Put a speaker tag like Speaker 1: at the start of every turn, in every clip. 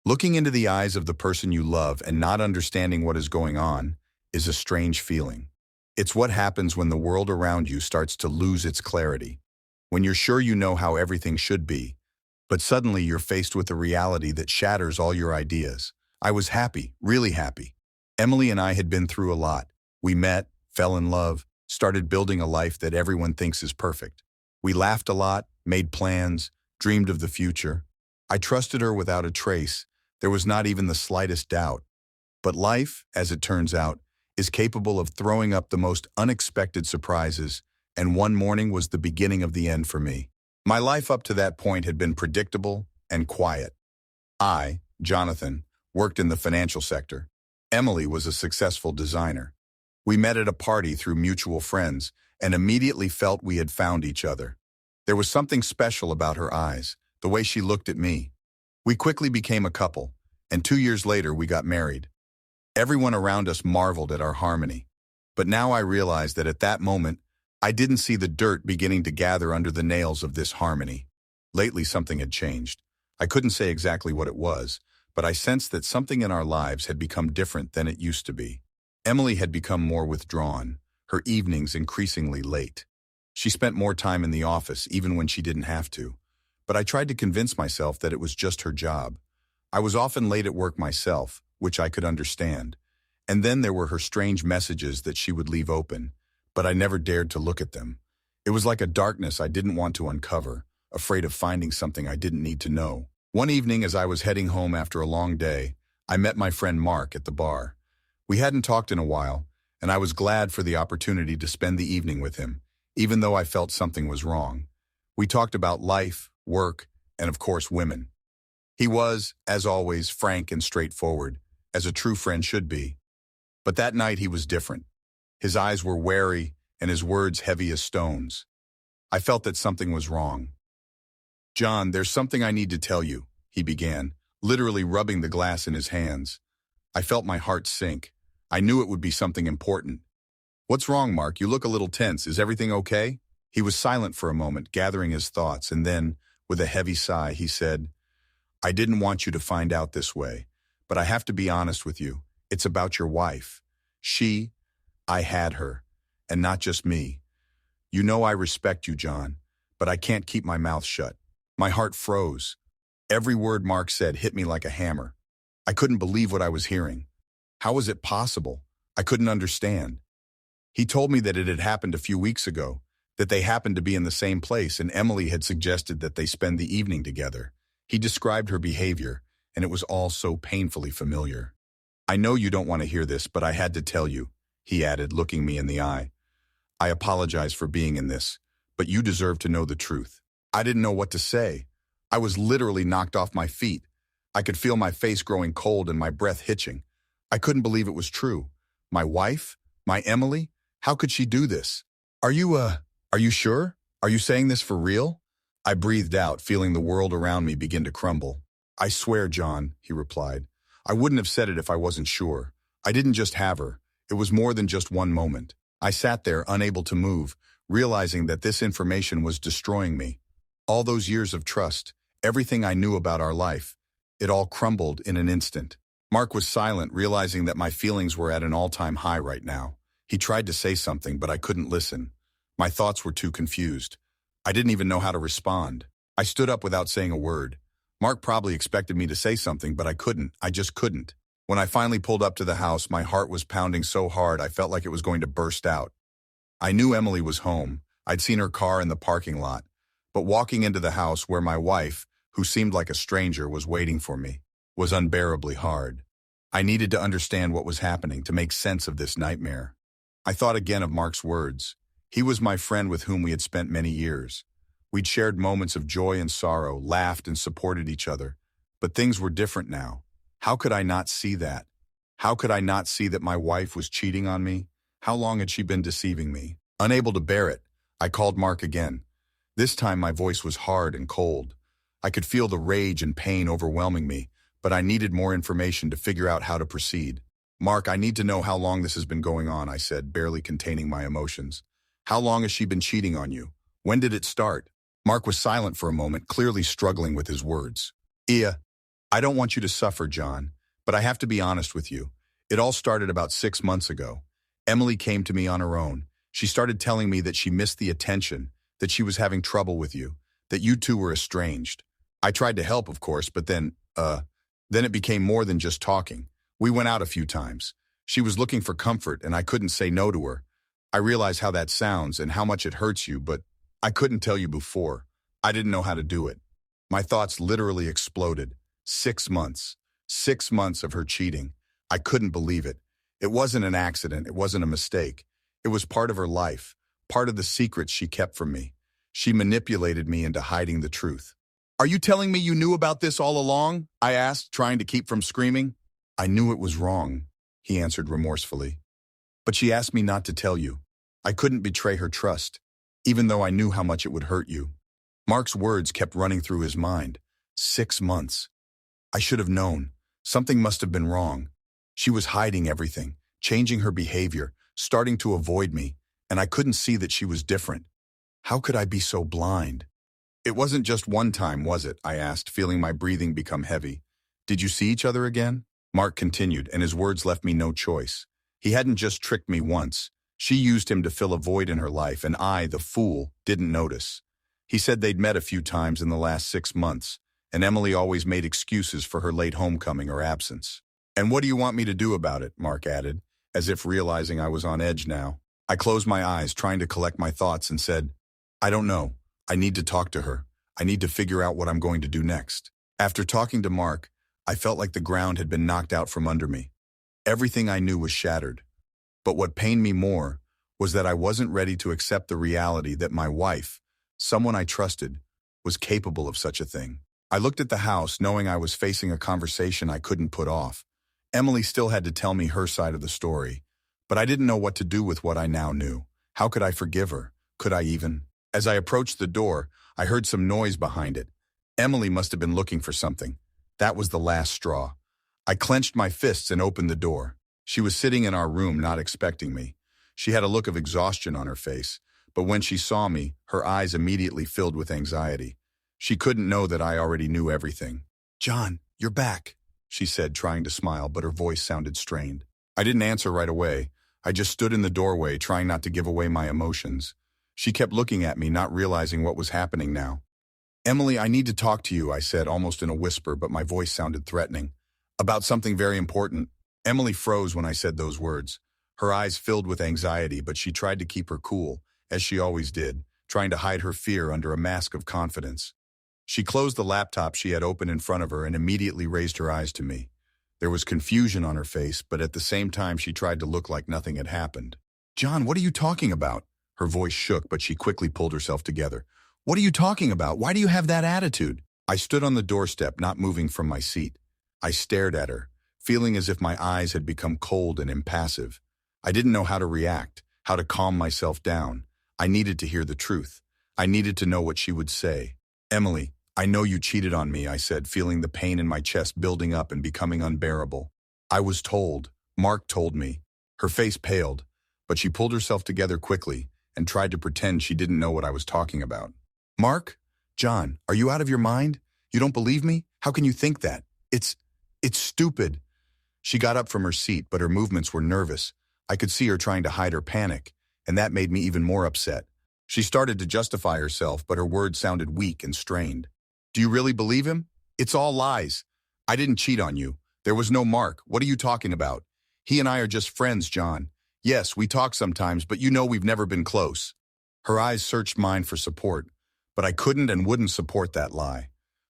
Speaker 1: Looking into the eyes of the person you love and not understanding what is going on is a strange feeling. It's what happens when the world around you starts to lose its clarity. When you're sure you know how everything should be, but suddenly you're faced with a reality that shatters all your ideas. I was happy, really happy. Emily and I had been through a lot. We met, fell in love, started building a life that everyone thinks is perfect. We laughed a lot, made plans, dreamed of the future. I trusted her without a trace. There was not even the slightest doubt. But life, as it turns out, is capable of throwing up the most unexpected surprises, and one morning was the beginning of the end for me. My life up to that point had been predictable and quiet. I, Jonathan, worked in the financial sector. Emily was a successful designer. We met at a party through mutual friends and immediately felt we had found each other. There was something special about her eyes, the way she looked at me. We quickly became a couple, and 2 years later we got married. Everyone around us marveled at our harmony. But now I realized that at that moment, I didn't see the dirt beginning to gather under the nails of this harmony. Lately, something had changed. I couldn't say exactly what it was, but I sensed that something in our lives had become different than it used to be. Emily had become more withdrawn, her evenings increasingly late. She spent more time in the office, even when she didn't have to. But I tried to convince myself that it was just her job. I was often late at work myself, which I could understand. And then there were her strange messages that she would leave open, but I never dared to look at them. It was like a darkness I didn't want to uncover, afraid of finding something I didn't need to know. One evening, as I was heading home after a long day, I met my friend Mark at the bar. We hadn't talked in a while, and I was glad for the opportunity to spend the evening with him, even though I felt something was wrong. We talked about life, work, and of course women. He was, as always, frank and straightforward, as a true friend should be. But that night he was different. His eyes were wary and his words heavy as stones. I felt that something was wrong. "John, there's something I need to tell you," he began, literally rubbing the glass in his hands. I felt my heart sink. I knew it would be something important. "What's wrong, Mark? You look a little tense. Is everything okay?" He was silent for a moment, gathering his thoughts, and then, with a heavy sigh, he said, "I didn't want you to find out this way, but I have to be honest with you. It's about your wife. I had her, and not just me. You know I respect you, John, but I can't keep my mouth shut." My heart froze. Every word Mark said hit me like a hammer. I couldn't believe what I was hearing. How was it possible? I couldn't understand. He told me that it had happened a few weeks ago, that they happened to be in the same place, and Emily had suggested that they spend the evening together. He described her behavior, and it was all so painfully familiar. "I know you don't want to hear this, but I had to tell you," he added, looking me in the eye. "I apologize for being in this, but you deserve to know the truth." I didn't know what to say. I was literally knocked off my feet. I could feel my face growing cold and my breath hitching. I couldn't believe it was true. My wife? My Emily? How could she do this? Are you sure? Are you saying this for real?" I breathed out, feeling the world around me begin to crumble. "I swear, John," he replied. "I wouldn't have said it if I wasn't sure. I didn't just have her. It was more than just one moment." I sat there, unable to move, realizing that this information was destroying me. All those years of trust, everything I knew about our life, it all crumbled in an instant. Mark was silent, realizing that my feelings were at an all-time high right now. He tried to say something, but I couldn't listen. My thoughts were too confused. I didn't even know how to respond. I stood up without saying a word. Mark probably expected me to say something, but I couldn't. I just couldn't. When I finally pulled up to the house, my heart was pounding so hard I felt like it was going to burst out. I knew Emily was home. I'd seen her car in the parking lot. But walking into the house where my wife, who seemed like a stranger, was waiting for me, was unbearably hard. I needed to understand what was happening, to make sense of this nightmare. I thought again of Mark's words. He was my friend with whom we had spent many years. We'd shared moments of joy and sorrow, laughed and supported each other. But things were different now. How could I not see that? How could I not see that my wife was cheating on me? How long had she been deceiving me? Unable to bear it, I called Mark again. This time my voice was hard and cold. I could feel the rage and pain overwhelming me, but I needed more information to figure out how to proceed. "Mark, I need to know how long this has been going on," I said, barely containing my emotions. "How long has she been cheating on you? When did it start?" Mark was silent for a moment, clearly struggling with his words. I don't want you to suffer, John, but I have to be honest with you. It all started about 6 months ago. Emily came to me on her own. She started telling me that she missed the attention, that she was having trouble with you, that you two were estranged. I tried to help, of course, but then it became more than just talking. We went out a few times. She was looking for comfort, and I couldn't say no to her. I realize how that sounds and how much it hurts you, but I couldn't tell you before. I didn't know how to do it. My thoughts literally exploded. 6 months. 6 months of her cheating. I couldn't believe it. It wasn't an accident. It wasn't a mistake. It was part of her life, part of the secrets she kept from me. She manipulated me into hiding the truth. Are you telling me you knew about this all along? I asked, trying to keep from screaming. I knew it was wrong, he answered remorsefully. But she asked me not to tell you. I couldn't betray her trust, even though I knew how much it would hurt you. Mark's words kept running through his mind. 6 months. I should have known. Something must have been wrong. She was hiding everything, changing her behavior, starting to avoid me, and I couldn't see that she was different. How could I be so blind? It wasn't just one time, was it? I asked, feeling my breathing become heavy. Did you see each other again? Mark continued, and his words left me no choice. He hadn't just tricked me once. She used him to fill a void in her life, and I, the fool, didn't notice. He said they'd met a few times in the last 6 months, and Emily always made excuses for her late homecoming or absence. And what do you want me to do about it? Mark added, as if realizing I was on edge now. I closed my eyes, trying to collect my thoughts, and said, I don't know. I need to talk to her. I need to figure out what I'm going to do next. After talking to Mark, I felt like the ground had been knocked out from under me. Everything I knew was shattered. But what pained me more was that I wasn't ready to accept the reality that my wife, someone I trusted, was capable of such a thing. I looked at the house, knowing I was facing a conversation I couldn't put off. Emily still had to tell me her side of the story, but I didn't know what to do with what I now knew. How could I forgive her? Could I even? As I approached the door, I heard some noise behind it. Emily must have been looking for something. That was the last straw. I clenched my fists and opened the door. She was sitting in our room, not expecting me. She had a look of exhaustion on her face, but when she saw me, her eyes immediately filled with anxiety. She couldn't know that I already knew everything. John, you're back, she said, trying to smile, but her voice sounded strained. I didn't answer right away. I just stood in the doorway, trying not to give away my emotions. She kept looking at me, not realizing what was happening now. Emily, I need to talk to you, I said, almost in a whisper, but my voice sounded threatening. About something very important. Emily froze when I said those words. Her eyes filled with anxiety, but she tried to keep her cool, as she always did, trying to hide her fear under a mask of confidence. She closed the laptop she had open in front of her and immediately raised her eyes to me. There was confusion on her face, but at the same time she tried to look like nothing had happened. John, what are you talking about? Her voice shook, but she quickly pulled herself together. What are you talking about? Why do you have that attitude? I stood on the doorstep, not moving from my seat. I stared at her, feeling as if my eyes had become cold and impassive. I didn't know how to react, how to calm myself down. I needed to hear the truth. I needed to know what she would say. Emily, I know you cheated on me, I said, feeling the pain in my chest building up and becoming unbearable. I was told. Mark told me. Her face paled, but she pulled herself together quickly and tried to pretend she didn't know what I was talking about. Mark? John, are you out of your mind? You don't believe me? How can you think that? It's stupid. She got up from her seat, but her movements were nervous. I could see her trying to hide her panic, and that made me even more upset. She started to justify herself, but her words sounded weak and strained. Do you really believe him? It's all lies. I didn't cheat on you. There was no Mark. What are you talking about? He and I are just friends, John. Yes, we talk sometimes, but you know we've never been close. Her eyes searched mine for support, but I couldn't and wouldn't support that lie.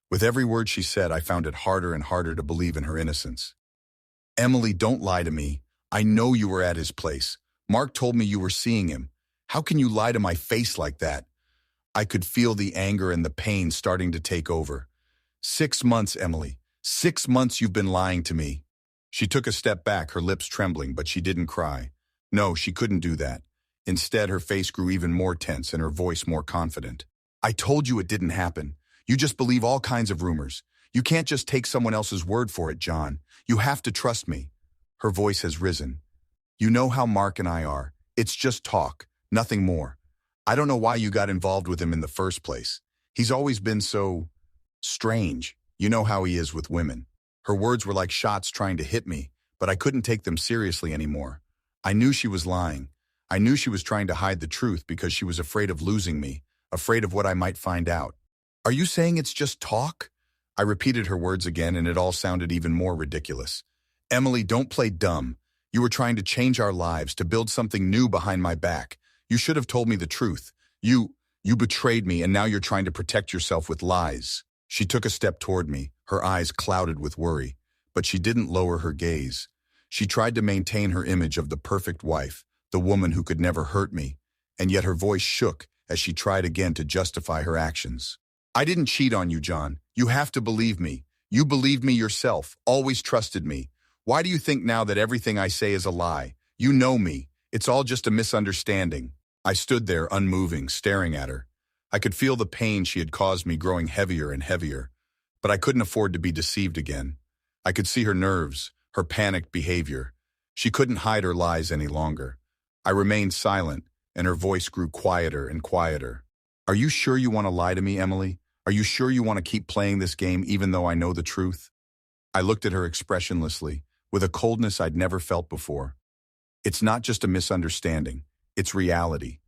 Speaker 1: With every word she said, I found it harder and harder to believe in her innocence. Emily, don't lie to me. I know you were at his place. Mark told me you were seeing him. How can you lie to my face like that? I could feel the anger and the pain starting to take over. 6 months, Emily. 6 months you've been lying to me. She took a step back, her lips trembling, but she didn't cry. No, she couldn't do that. Instead, her face grew even more tense and her voice more confident. I told you it didn't happen. You just believe all kinds of rumors. You can't just take someone else's word for it, John. You have to trust me. Her voice has risen. You know how Mark and I are. It's just talk, nothing more. I don't know why you got involved with him in the first place. He's always been so strange. You know how he is with women. Her words were like shots trying to hit me, but I couldn't take them seriously anymore. I knew she was lying. I knew she was trying to hide the truth because she was afraid of losing me, afraid of what I might find out. Are you saying it's just talk? I repeated her words again, and it all sounded even more ridiculous. Emily, don't play dumb. You were trying to change our lives, to build something new behind my back. You should have told me the truth. You betrayed me, and now you're trying to protect yourself with lies. She took a step toward me, her eyes clouded with worry, but she didn't lower her gaze. She tried to maintain her image of the perfect wife, the woman who could never hurt me, and yet her voice shook as she tried again to justify her actions. I didn't cheat on you, John. You have to believe me. You believed me yourself, always trusted me. Why do you think now that everything I say is a lie? You know me. It's all just a misunderstanding. I stood there unmoving, staring at her. I could feel the pain she had caused me growing heavier and heavier, but I couldn't afford to be deceived again. I could see her nerves, her panicked behavior. She couldn't hide her lies any longer. I remained silent, and her voice grew quieter and quieter. Are you sure you want to lie to me, Emily? Are you sure you want to keep playing this game even though I know the truth? I looked at her expressionlessly, with a coldness I'd never felt before. It's not just a misunderstanding. It's reality.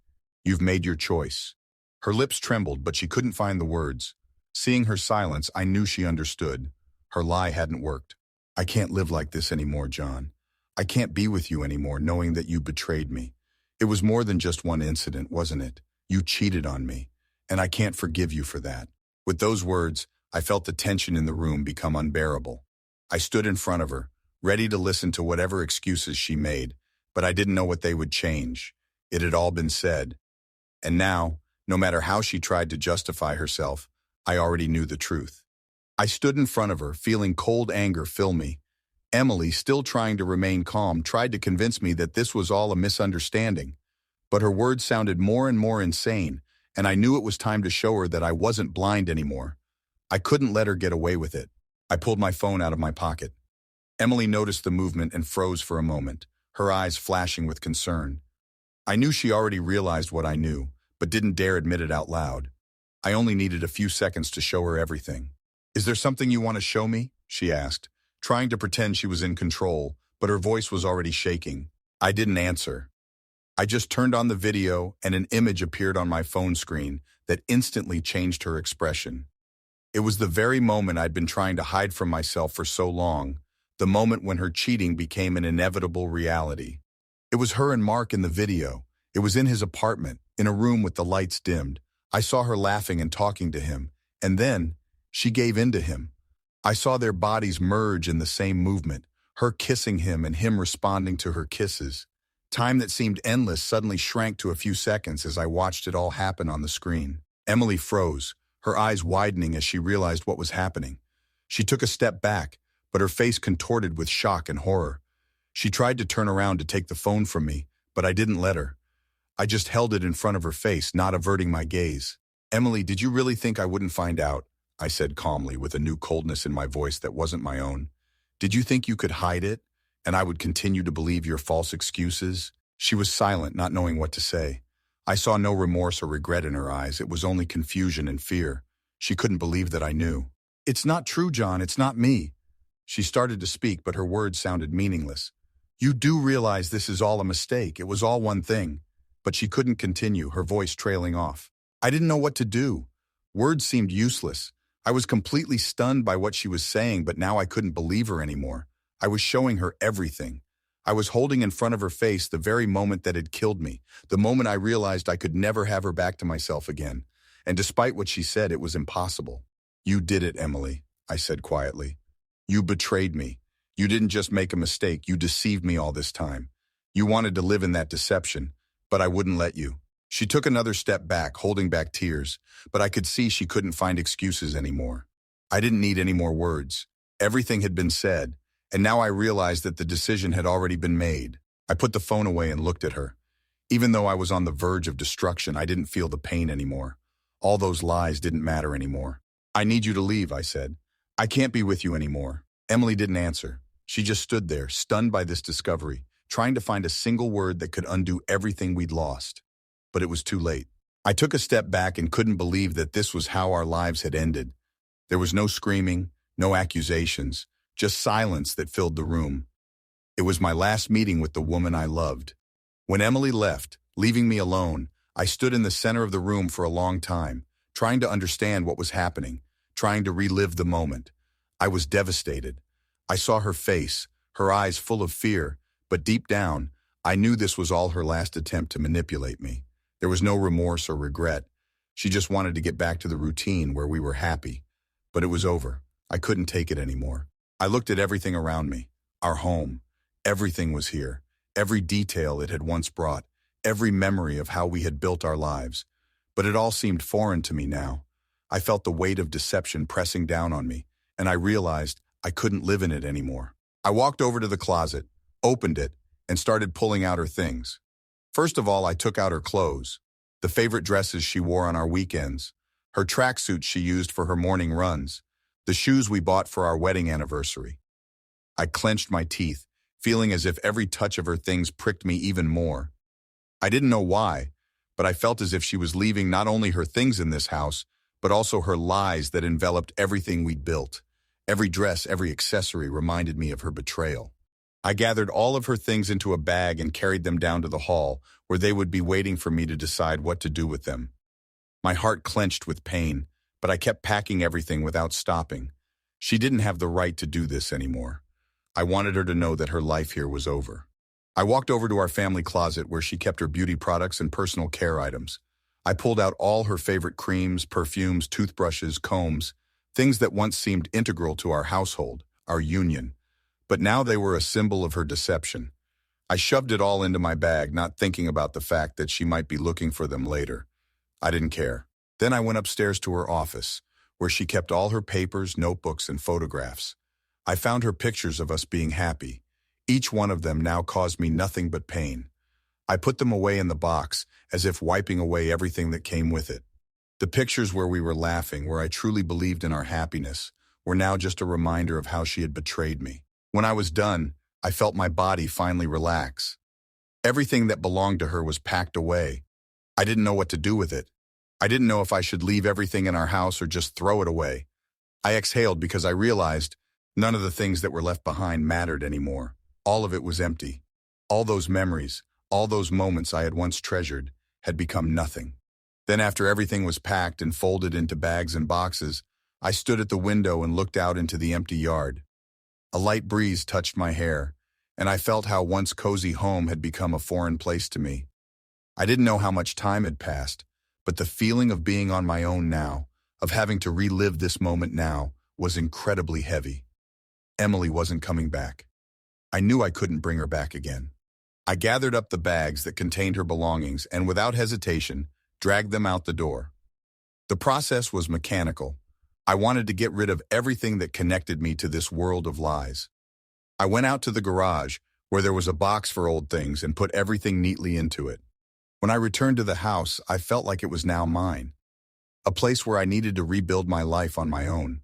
Speaker 1: You've made your choice. Her lips trembled, but she couldn't find the words. Seeing her silence, I knew she understood. Her lie hadn't worked. I can't live like this anymore, John. I can't be with you anymore knowing that you betrayed me. It was more than just one incident, wasn't it? You cheated on me, and I can't forgive you for that. With those words, I felt the tension in the room become unbearable. I stood in front of her, ready to listen to whatever excuses she made, but I didn't know what they would change. It had all been said. And now, no matter how she tried to justify herself, I already knew the truth. I stood in front of her, feeling cold anger fill me. Emily, still trying to remain calm, tried to convince me that this was all a misunderstanding. But her words sounded more and more insane, and I knew it was time to show her that I wasn't blind anymore. I couldn't let her get away with it. I pulled my phone out of my pocket. Emily noticed the movement and froze for a moment, her eyes flashing with concern. I knew she already realized what I knew, but didn't dare admit it out loud. I only needed a few seconds to show her everything. Is there something you want to show me? She asked, trying to pretend she was in control, but her voice was already shaking. I didn't answer. I just turned on the video, and an image appeared on my phone screen that instantly changed her expression. It was the very moment I'd been trying to hide from myself for so long, the moment when her cheating became an inevitable reality. It was her and Mark in the video. It was in his apartment, in a room with the lights dimmed. I saw her laughing and talking to him, and then she gave in to him. I saw their bodies merge in the same movement, her kissing him and him responding to her kisses. Time that seemed endless suddenly shrank to a few seconds as I watched it all happen on the screen. Emily froze, her eyes widening as she realized what was happening. She took a step back, but her face contorted with shock and horror. She tried to turn around to take the phone from me, but I didn't let her. I just held it in front of her face, not averting my gaze. Emily, did you really think I wouldn't find out? I said calmly, with a new coldness in my voice that wasn't my own. Did you think you could hide it, and I would continue to believe your false excuses? She was silent, not knowing what to say. I saw no remorse or regret in her eyes. It was only confusion and fear. She couldn't believe that I knew. It's not true, John. It's not me. She started to speak, but her words sounded meaningless. You do realize this is all a mistake. It was all one thing. But she couldn't continue, her voice trailing off. I didn't know what to do. Words seemed useless. I was completely stunned by what she was saying, but now I couldn't believe her anymore. I was showing her everything. I was holding in front of her face the very moment that had killed me, the moment I realized I could never have her back to myself again. And despite what she said, it was impossible. You did it, Emily, I said quietly. You betrayed me. You didn't just make a mistake, you deceived me all this time. You wanted to live in that deception, but I wouldn't let you. She took another step back, holding back tears, but I could see she couldn't find excuses anymore. I didn't need any more words. Everything had been said, and now I realized that the decision had already been made. I put the phone away and looked at her. Even though I was on the verge of destruction, I didn't feel the pain anymore. All those lies didn't matter anymore. I need you to leave, I said. I can't be with you anymore. Emily didn't answer. She just stood there, stunned by this discovery, trying to find a single word that could undo everything we'd lost. But it was too late. I took a step back and couldn't believe that this was how our lives had ended. There was no screaming, No accusations, just silence that filled the room. It was my last meeting with the woman I loved. When Emily left, leaving me alone, I stood in the center of the room for a long time, trying to understand what was happening, trying to relive the moment. I was devastated. I saw her face, her eyes full of fear, but deep down, I knew this was all her last attempt to manipulate me. There was no remorse or regret. She just wanted to get back to the routine where we were happy. But it was over. I couldn't take it anymore. I looked at everything around me. Our home. Everything was here. Every detail it had once brought. Every memory of how we had built our lives. But it all seemed foreign to me now. I felt the weight of deception pressing down on me, and I realized I couldn't live in it anymore. I walked over to the closet, opened it, and started pulling out her things. First of all, I took out her clothes, the favorite dresses she wore on our weekends, her tracksuits she used for her morning runs, the shoes we bought for our wedding anniversary. I clenched my teeth, feeling as if every touch of her things pricked me even more. I didn't know why, but I felt as if she was leaving not only her things in this house, but also her lies that enveloped everything we'd built. Every dress, every accessory reminded me of her betrayal. I gathered all of her things into a bag and carried them down to the hall, where they would be waiting for me to decide what to do with them. My heart clenched with pain, but I kept packing everything without stopping. She didn't have the right to do this anymore. I wanted her to know that her life here was over. I walked over to our family closet where she kept her beauty products and personal care items. I pulled out all her favorite creams, perfumes, toothbrushes, combs, things that once seemed integral to our household, our union. But now they were a symbol of her deception. I shoved it all into my bag, not thinking about the fact that she might be looking for them later. I didn't care. Then I went upstairs to her office, where she kept all her papers, notebooks, and photographs. I found her pictures of us being happy. Each one of them now caused me nothing but pain. I put them away in the box, as if wiping away everything that came with it. The pictures where we were laughing, where I truly believed in our happiness, were now just a reminder of how she had betrayed me. When I was done, I felt my body finally relax. Everything that belonged to her was packed away. I didn't know what to do with it. I didn't know if I should leave everything in our house or just throw it away. I exhaled because I realized none of the things that were left behind mattered anymore. All of it was empty. All those memories, all those moments I had once treasured, had become nothing. Then after everything was packed and folded into bags and boxes, I stood at the window and looked out into the empty yard. A light breeze touched my hair, and I felt how once cozy home had become a foreign place to me. I didn't know how much time had passed, but the feeling of being on my own now, of having to relive this moment now, was incredibly heavy. Emily wasn't coming back. I knew I couldn't bring her back again. I gathered up the bags that contained her belongings and, without hesitation, dragged them out the door. The process was mechanical. I wanted to get rid of everything that connected me to this world of lies. I went out to the garage, where there was a box for old things, and put everything neatly into it. When I returned to the house, I felt like it was now mine. A place where I needed to rebuild my life on my own.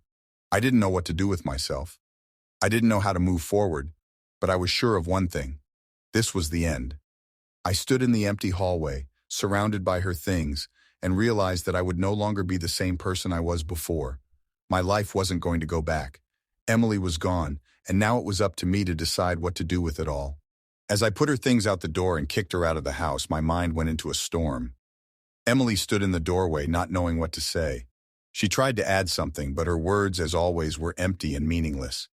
Speaker 1: I didn't know what to do with myself. I didn't know how to move forward, but I was sure of one thing. This was the end. I stood in the empty hallway, surrounded by her things, and realized that I would no longer be the same person I was before. My life wasn't going to go back. Emily was gone, and now it was up to me to decide what to do with it all. As I put her things out the door and kicked her out of the house, my mind went into a storm. Emily stood in the doorway, not knowing what to say. She tried to add something, but her words, as always, were empty and meaningless.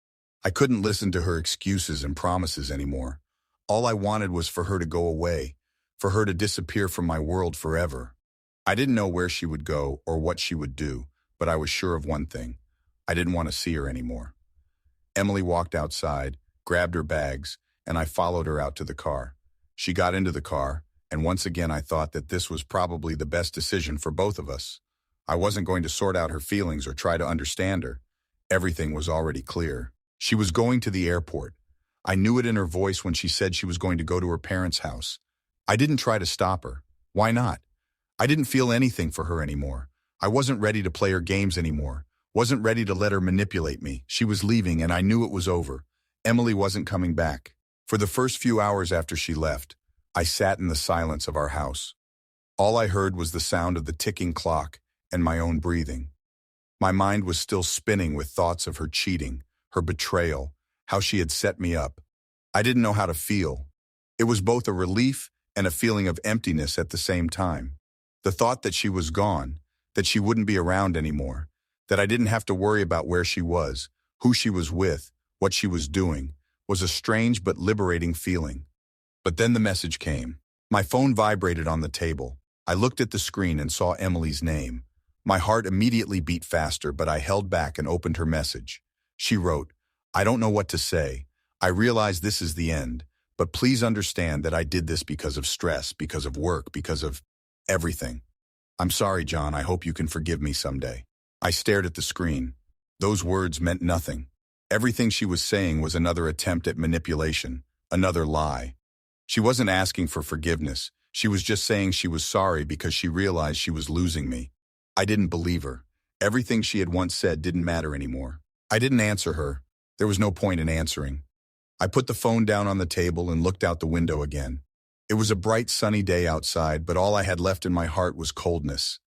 Speaker 1: I couldn't listen to her excuses and promises anymore. All I wanted was for her to go away, for her to disappear from my world forever. I didn't know where she would go or what she would do, but I was sure of one thing. I didn't want to see her anymore. Emily walked outside, grabbed her bags, and I followed her out to the car. She got into the car, and once again I thought that this was probably the best decision for both of us. I wasn't going to sort out her feelings or try to understand her. Everything was already clear. She was going to the airport. I knew it in her voice when she said she was going to go to her parents' house. I didn't try to stop her. Why not? I didn't feel anything for her anymore. I wasn't ready to play her games anymore. Wasn't ready to let her manipulate me. She was leaving, and I knew it was over. Emily wasn't coming back. For the first few hours after she left, I sat in the silence of our house. All I heard was the sound of the ticking clock and my own breathing. My mind was still spinning with thoughts of her cheating, her betrayal, how she had set me up. I didn't know how to feel. It was both a relief and a feeling of emptiness at the same time. The thought that she was gone, that she wouldn't be around anymore, that I didn't have to worry about where she was, who she was with, what she was doing, was a strange but liberating feeling. But then the message came. My phone vibrated on the table. I looked at the screen and saw Emily's name. My heart immediately beat faster, but I held back and opened her message. She wrote, "I don't know what to say. I realize this is the end, but please understand that I did this because of stress, because of work, because of everything. I'm sorry, John. I hope you can forgive me someday." I stared at the screen. Those words meant nothing. Everything she was saying was another attempt at manipulation, another lie. She wasn't asking for forgiveness. She was just saying she was sorry because she realized she was losing me. I didn't believe her. Everything she had once said didn't matter anymore. I didn't answer her. There was no point in answering. I put the phone down on the table and looked out the window again. It was a bright, sunny day outside, but all I had left in my heart was coldness.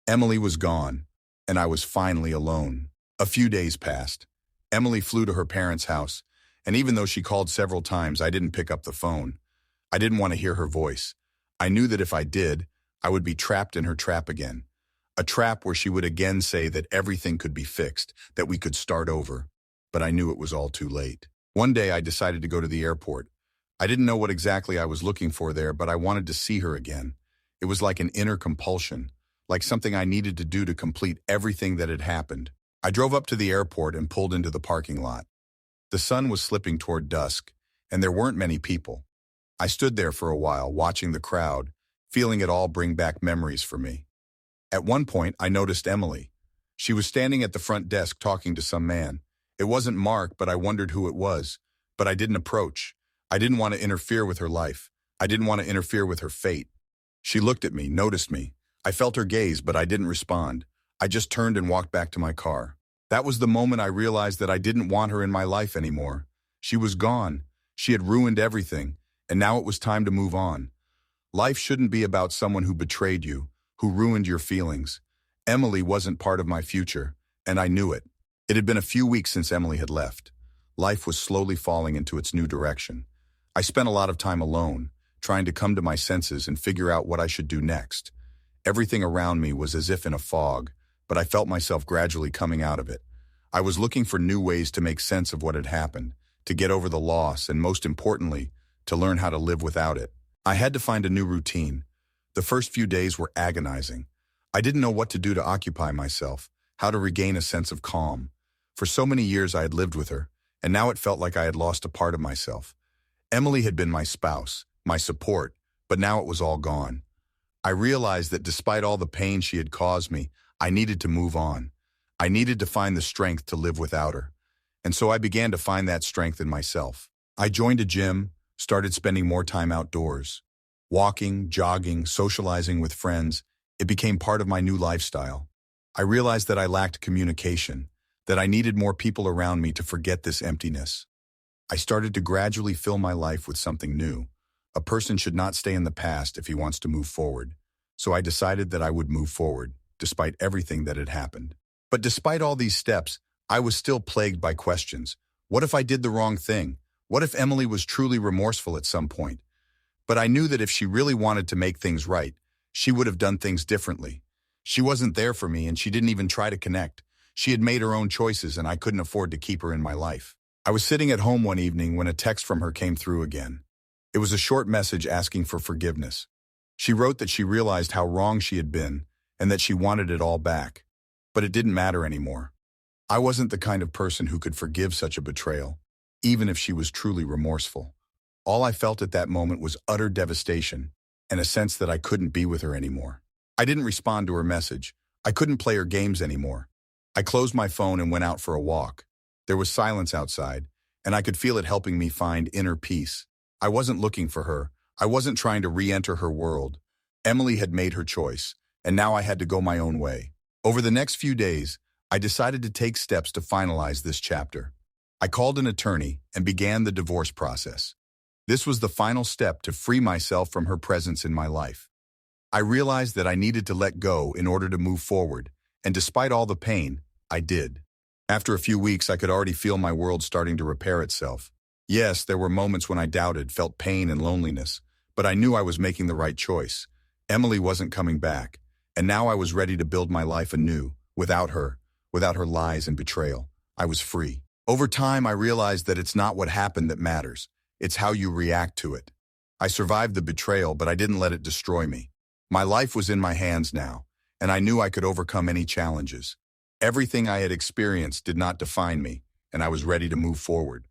Speaker 1: Emily was gone, and I was finally alone. A few days passed. Emily flew to her parents' house, and even though she called several times, I didn't pick up the phone. I didn't want to hear her voice. I knew that if I did, I would be trapped in her trap again. A trap where she would again say that everything could be fixed, that we could start over. But I knew it was all too late. One day I decided to go to the airport. I didn't know what exactly I was looking for there, but I wanted to see her again. It was like an inner compulsion, like something I needed to do to complete everything that had happened. I drove up to the airport and pulled into the parking lot. The sun was slipping toward dusk, and there weren't many people. I stood there for a while, watching the crowd, feeling it all bring back memories for me. At one point, I noticed Emily. She was standing at the front desk talking to some man. It wasn't Mark, but I wondered who it was. But I didn't approach. I didn't want to interfere with her life. I didn't want to interfere with her fate. She looked at me, noticed me. I felt her gaze, but I didn't respond. I just turned and walked back to my car. That was the moment I realized that I didn't want her in my life anymore. She was gone. She had ruined everything, and now it was time to move on. Life shouldn't be about someone who betrayed you, who ruined your feelings. Emily wasn't part of my future, and I knew it. It had been a few weeks since Emily had left. Life was slowly falling into its new direction. I spent a lot of time alone, trying to come to my senses and figure out what I should do next. Everything around me was as if in a fog, but I felt myself gradually coming out of it. I was looking for new ways to make sense of what had happened, to get over the loss, and most importantly, to learn how to live without it. I had to find a new routine. The first few days were agonizing. I didn't know what to do to occupy myself, how to regain a sense of calm. For so many years I had lived with her, and now it felt like I had lost a part of myself. Emily had been my spouse, my support, but now it was all gone. I realized that despite all the pain she had caused me, I needed to move on. I needed to find the strength to live without her. And so I began to find that strength in myself. I joined a gym, started spending more time outdoors. Walking, jogging, socializing with friends, it became part of my new lifestyle. I realized that I lacked communication, that I needed more people around me to forget this emptiness. I started to gradually fill my life with something new. A person should not stay in the past if he wants to move forward. So I decided that I would move forward, despite everything that had happened. But despite all these steps, I was still plagued by questions. What if I did the wrong thing? What if Emily was truly remorseful at some point? But I knew that if she really wanted to make things right, she would have done things differently. She wasn't there for me, and she didn't even try to connect. She had made her own choices, and I couldn't afford to keep her in my life. I was sitting at home one evening when a text from her came through again. It was a short message asking for forgiveness. She wrote that she realized how wrong she had been and that she wanted it all back. But it didn't matter anymore. I wasn't the kind of person who could forgive such a betrayal, even if she was truly remorseful. All I felt at that moment was utter devastation and a sense that I couldn't be with her anymore. I didn't respond to her message. I couldn't play her games anymore. I closed my phone and went out for a walk. There was silence outside, and I could feel it helping me find inner peace. I wasn't looking for her. I wasn't trying to re-enter her world. Emily had made her choice, and now I had to go my own way. Over the next few days, I decided to take steps to finalize this chapter. I called an attorney and began the divorce process. This was the final step to free myself from her presence in my life. I realized that I needed to let go in order to move forward, and despite all the pain, I did. After a few weeks, I could already feel my world starting to repair itself. Yes, there were moments when I doubted, felt pain and loneliness, but I knew I was making the right choice. Emily wasn't coming back, and now I was ready to build my life anew, without her lies and betrayal. I was free. Over time, I realized that it's not what happened that matters. It's how you react to it. I survived the betrayal, but I didn't let it destroy me. My life was in my hands now, and I knew I could overcome any challenges. Everything I had experienced did not define me, and I was ready to move forward.